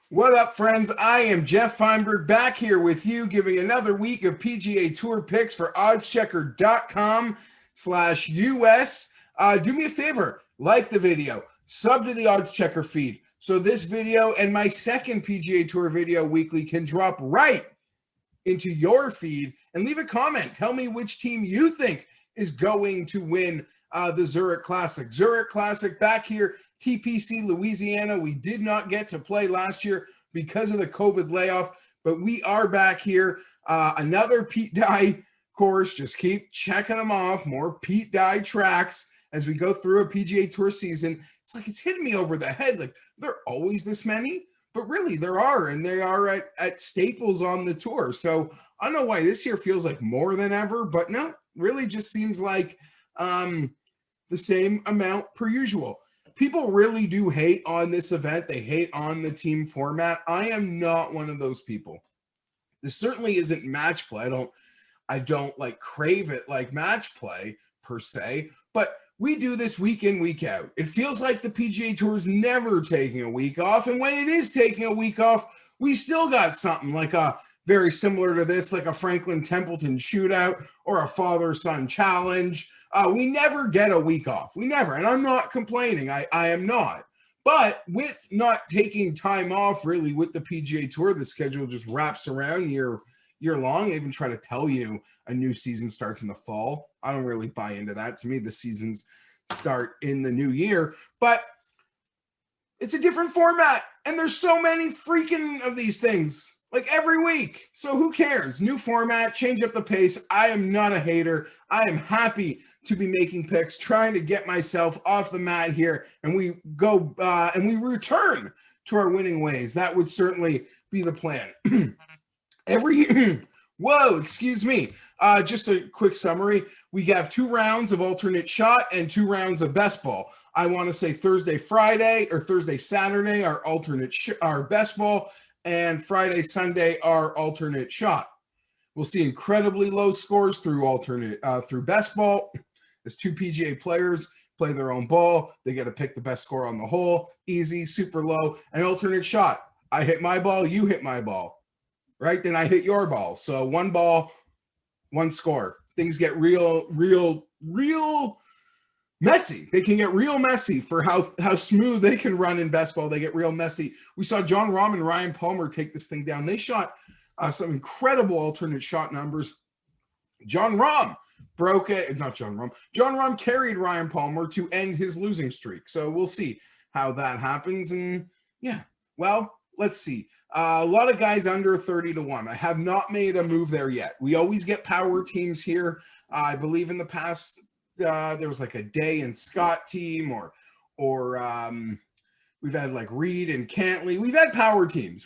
What up, friends? I am Geoff Fienber back here with you, giving another week of PGA Tour picks for OddsChecker.com/US. Do me a favor, like the video, sub to the OddsChecker feed, so this video and my second PGA Tour video weekly can drop right into your feed, and leave a comment. Tell me which team you think is going to win the Zurich Classic. Zurich Classic back here, TPC, Louisiana. We did not get to play last year because of the COVID layoff, but we are back here. Another Pete Dye course. Just keep checking them off. More Pete Dye tracks as we go through a PGA Tour season. It's like it's hitting me over the head. Like, there are always this many, but really there are, and they are at staples on the tour. So I don't know why this year feels like more than ever, but no, really just seems like the same amount per usual. People really do hate on this event. They hate on the team format. I am not one of those people. This certainly isn't match play. I don't like crave it like match play per se, but we do this week in, week out. It feels like the PGA Tour is never taking a week off, and when it is taking a week off, we still got something like a very similar to this, like a Franklin Templeton shootout or a father-son challenge. We never get a week off. We never, and I'm not complaining. I am not. But with not taking time off, really, with the PGA Tour, the schedule just wraps around year long. I even try to tell you a new season starts in the fall. I don't really buy into that. To me, the seasons start in the new year. But it's a different format, and there's so many freaking of these things. Like every week. So who cares? New format, change up the pace. I am not a hater. I am happy to be making picks, trying to get myself off the mat here, and we go and we return to our winning ways. That would certainly be the plan. Whoa, excuse me. Just a quick summary. We have 2 rounds of alternate shot and 2 rounds of best ball. I want to say Thursday, Friday, or Thursday, Saturday, our our best ball, and Friday, Sunday, our alternate shot. We'll see incredibly low scores through through best ball. As 2 PGA players play their own ball, they get to pick the best score on the hole. Easy, super low, and alternate shot. I hit my ball, you hit my ball, right? Then I hit your ball. So 1 ball, 1 score. Things get real messy. They can get real messy for how smooth they can run in best ball. They get real messy. We saw Jon Rahm and Ryan Palmer take this thing down. They shot some incredible alternate shot numbers. Jon Rahm broke it. Not Jon Rahm. Jon Rahm carried Ryan Palmer to end his losing streak. So we'll see how that happens. And yeah, well, let's see. A lot of guys under 30-1. I have not made a move there yet. We always get power teams here. I believe in the past, there was like a Day and Scott team, or we've had like Reed and Cantley. We've had power teams.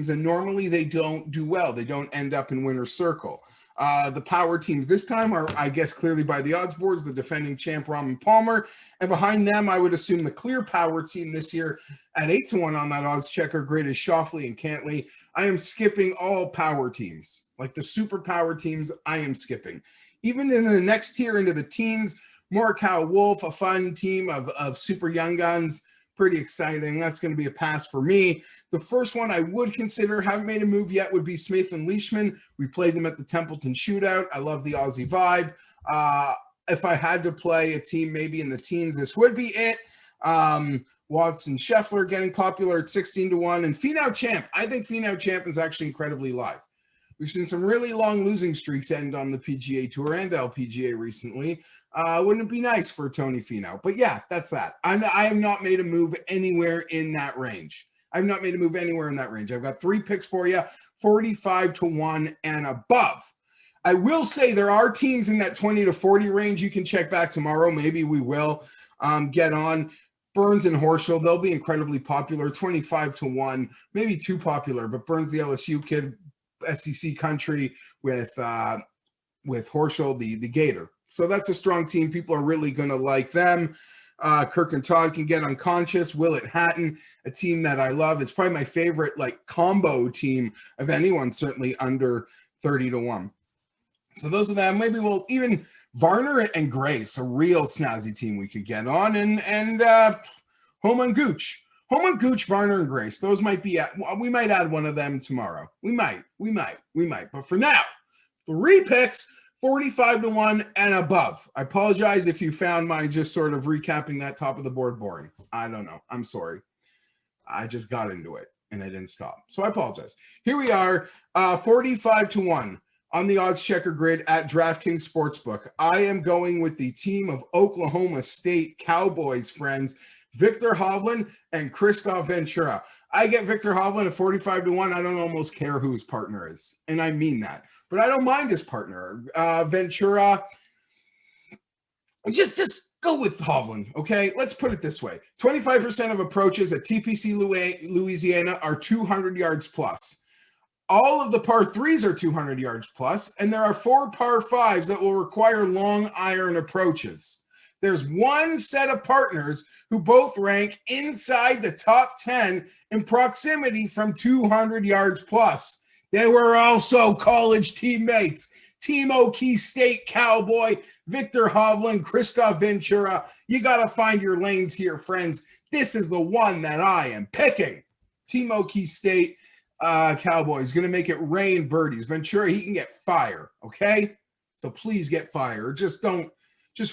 And normally they don't do well. They don't end up in winner's circle. The power teams this time are, I guess, clearly by the odds boards, the defending champ Rahm and Palmer, and behind them, I would assume the clear power team this year at 8-1 on that odds checker grid is Schauffele and Cantley. I am skipping all power teams, like the super power teams. I am skipping. Even in the next tier into the teens, Morikawa Wolf, a fun team of super young guns. Pretty exciting. That's going to be a pass for me. The first one I would consider, haven't made a move yet, would be Smith and Leishman. We played them at the Templeton shootout. I love the Aussie vibe. If I had to play a team maybe in the teens, this would be it. Watson Scheffler getting popular at 16-1. And Finau Champ. I think Finau Champ is actually incredibly live. We've seen some really long losing streaks end on the PGA Tour and LPGA recently. Wouldn't it be nice for Tony Finau? But yeah, that's that. I have not made a move anywhere in that range. I've got 3 picks for you, 45-1 and above. I will say there are teams in that 20-40 range. You can check back tomorrow. Maybe we will get on. Burns and Horschel, they'll be incredibly popular, 25-1, maybe too popular, but Burns, the LSU kid, SEC country, with Horschel, the Gator. So that's a strong team. People are really going to like them. Kirk and Todd can get unconscious. Willett Hatton, a team that I love. It's probably my favorite like combo team of anyone, certainly under 30-1. So those are them. Maybe we'll even Varner and Grace, a real snazzy team we could get on, and Home and Gooch. Home and Gooch, Varner and Grace. Those might be we might add one of them tomorrow. We might. But for now, 3 picks, 45-1 and above. I apologize if you found my just sort of recapping that top of the board boring. I don't know. I'm sorry. I just got into it and I didn't stop. So I apologize. Here we are, 45-1 on the OddsChecker grid at DraftKings Sportsbook. I am going with the team of Oklahoma State Cowboys, friends, Victor Hovland and Christoph Ventura. I get Victor Hovland at 45-1. I don't almost care who his partner is, and I mean that. But I don't mind his partner. Ventura, just go with Hovland, okay? Let's put it this way. 25% of approaches at TPC Louisiana are 200 yards plus. All of the par 3s are 200 yards plus, and there are 4 par 5s that will require long iron approaches. There's one set of partners who both rank inside the top 10 in proximity from 200 yards plus. They were also college teammates. Team Okie State Cowboy, Victor Hovland, Christoph Ventura. You got to find your lanes here, friends. This is the one that I am picking. Team Okie State Cowboys going to make it rain birdies. Ventura, he can get fire, okay? So please get fire. Just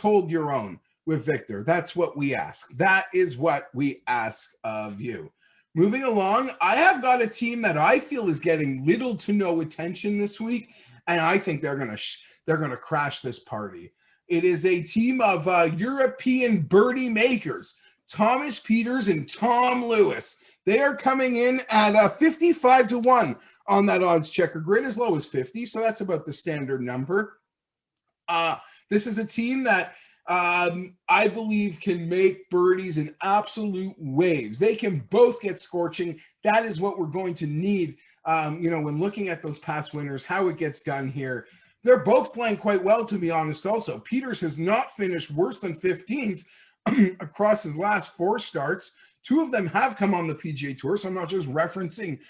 hold your own with Victor. That's what we ask. That is what we ask of you. Moving along, I have got a team that I feel is getting little to no attention this week, and I think they're gonna crash this party. It is a team of European birdie makers, Thomas Pieters and Tom Lewis. They are coming in at 55-1 on that OddsChecker grid, as low as 50, so that's about the standard number. This is a team that I believe can make birdies in absolute waves. They can both get scorching. That is what we're going to need, when looking at those past winners, how it gets done here. They're both playing quite well, to be honest, also. Pieters has not finished worse than 15th across his last 4 starts. 2 of them have come on the PGA Tour, so I'm not just referencing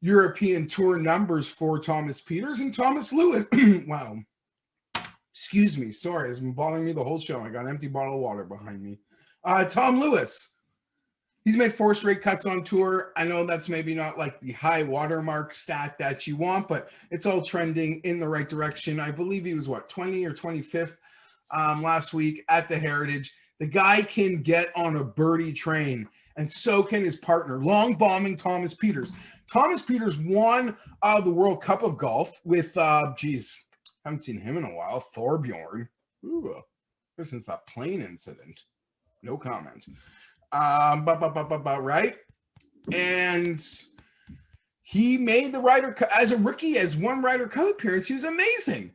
European Tour numbers for Thomas Pieters and Thomas Lewis. Wow. Excuse me. Sorry. It's been bothering me the whole show. I got an empty bottle of water behind me. Tom Lewis. He's made 4 straight cuts on tour. I know that's maybe not like the high watermark stat that you want, but it's all trending in the right direction. I believe he was, 20 or 25th last week at the Heritage. The guy can get on a birdie train, and so can his partner, long bombing Thomas Pieters. Thomas Pieters won the World Cup of Golf with, haven't seen him in a while, Thorbjorn. Ooh, ever since that plane incident. No comment. Right? And he made the Ryder Cup as a rookie, as one Ryder Cup appearance. He was amazing.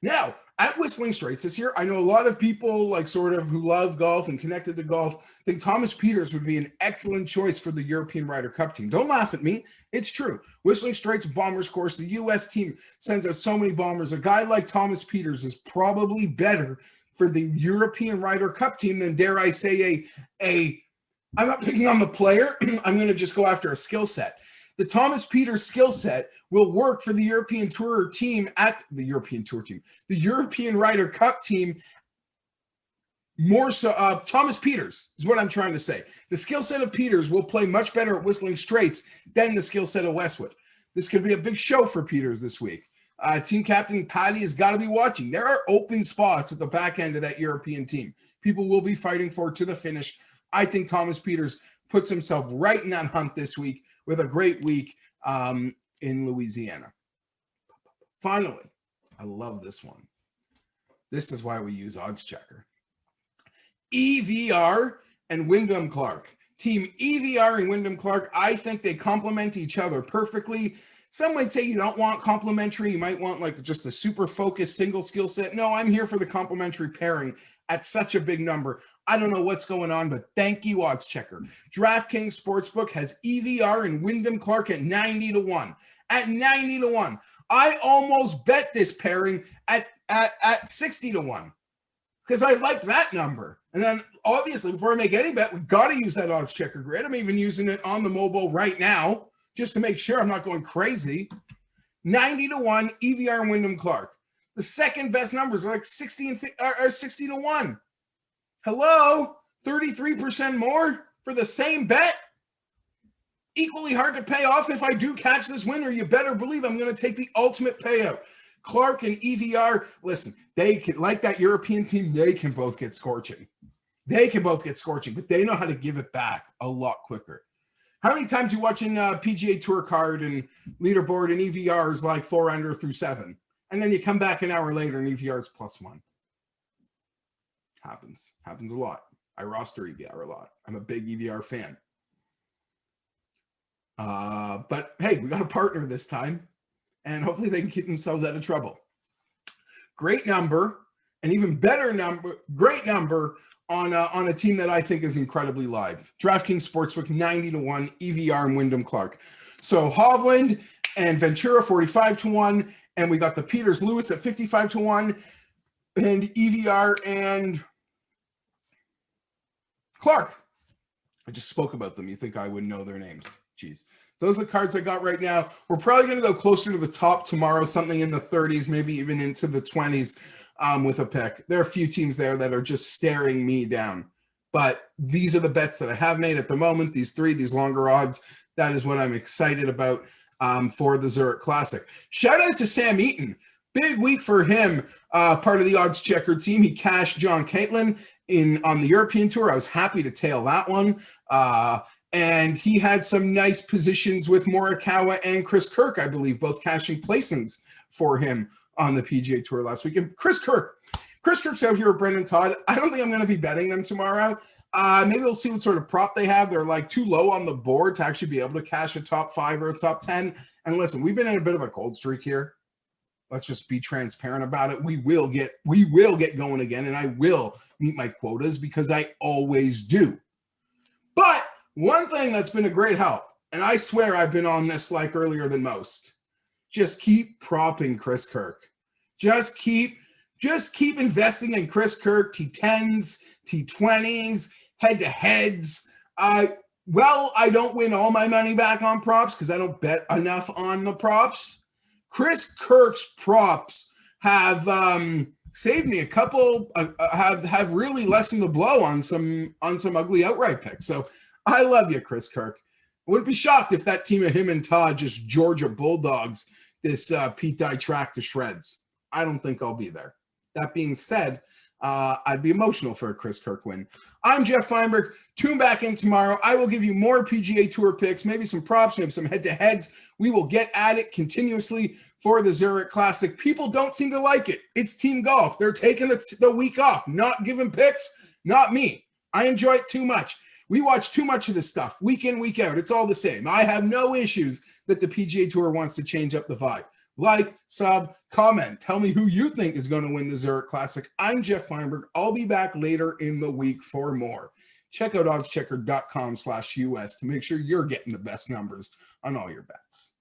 Now, at Whistling Straits this year, I know a lot of people who love golf and connected to golf think Thomas Pieters would be an excellent choice for the European Ryder Cup team. Don't laugh at me. It's true. Whistling Straits Bombers course, the U.S. team sends out so many bombers. A guy like Thomas Pieters is probably better for the European Ryder Cup team than, dare I say, I'm not picking on the player. I'm going to just go after a skill set. The Thomas Pieters skill set will work for the European Tour team the European Ryder Cup team more so. Thomas Pieters is what I'm trying to say. The skill set of Pieters will play much better at Whistling Straits than the skill set of Westwood. This could be a big show for Pieters this week. Team captain Patty has got to be watching. There are open spots at the back end of that European team. People will be fighting for to the finish. I think Thomas Pieters puts himself right in that hunt this week with a great week in Louisiana. Finally, I love this one. This is why we use OddsChecker. EVR and Wyndham Clark. Team EVR and Wyndham Clark, I think they complement each other perfectly. Some might say you don't want complementary. You might want just a super focused single skill set. No, I'm here for the complementary pairing at such a big number. I don't know what's going on, but thank you, OddsChecker. DraftKings Sportsbook has EVR and Wyndham Clark at 90-1. At 90-1. I almost bet this pairing at 60-1 because I like that number. And then obviously, before I make any bet, we got to use that OddsChecker grid. I'm even using it on the mobile right now, just to make sure I'm not going crazy. 90-1, EVR and Wyndham Clark. The second best numbers are like 60 to 1. Hello? 33% more for the same bet? Equally hard to pay off. If I do catch this winner, you better believe I'm going to take the ultimate payout. Clark and EVR, listen, they can, like that European team, they can both get scorching. They can both get scorching, but they know how to give it back a lot quicker. How many times you watching PGA Tour card and leaderboard and EVR is like 4 under through 7, and then you come back an hour later and EVR is +1? Happens a lot. I roster EVR a lot. I'm a big EVR fan. But hey, we got a partner this time, and hopefully they can keep themselves out of trouble. Great number, an even better number, great number on a team that I think is incredibly live. DraftKings Sportsbook 90 to 1, EVR and Wyndham Clark. So Hovland and Ventura 45 to 1, and we got the Peters Lewis at 55 to 1, and EVR and Clark. I just spoke about them. You think I would know their names? Jeez. Those are the cards I got right now. We're probably going to go closer to the top tomorrow, something in the 30s, maybe even into the 20s with a pick. There are a few teams there that are just staring me down. But these are the bets that I have made at the moment, these three, these longer odds. That is what I'm excited about for the Zurich Classic. Shout out to Sam Eaton. Big week for him, part of the OddsChecker team. He cashed John Caitlin on the European Tour. I was happy to tail that one. And he had some nice positions with Morikawa and Chris Kirk, I believe, both cashing placings for him on the PGA Tour last week. And Chris Kirk's out here with Brendan Todd. I don't think I'm going to be betting them tomorrow. Maybe we'll see what sort of prop they have. They're like too low on the board to actually be able to cash a top 5 or a top 10. And listen, we've been in a bit of a cold streak here. Let's just be transparent about it. We will get going again, and I will meet my quotas because I always do. But one thing that's been a great help, and I swear I've been on this like earlier than most, just keep propping Chris Kirk. Just keep investing in Chris Kirk, T10s, T20s, head-to-heads. I don't win all my money back on props because I don't bet enough on the props. Chris Kirk's props have saved me a couple, have really lessened the blow on some ugly outright picks. So I love you, Chris Kirk. I wouldn't be shocked if that team of him and Todd just Georgia Bulldogs this Pete Dye track to shreds. I don't think I'll be there. That being said, I'd be emotional for a Chris Kirk win. I'm Geoff Fienberg. Tune back in tomorrow. I will give you more PGA Tour picks, maybe some props, maybe some head-to-heads. We will get at it continuously for the Zurich Classic. People don't seem to like it. It's team golf. They're taking the week off, not giving picks. Not me. I enjoy it too much. We watch too much of this stuff week in, week out. It's all the same. I have no issues that the PGA Tour wants to change up the vibe. Like, sub, comment. Tell me who you think is going to win the Zurich Classic. I'm Geoff Fienberg. I'll be back later in the week for more. Check out oddschecker.com/US to make sure you're getting the best numbers on all your bets.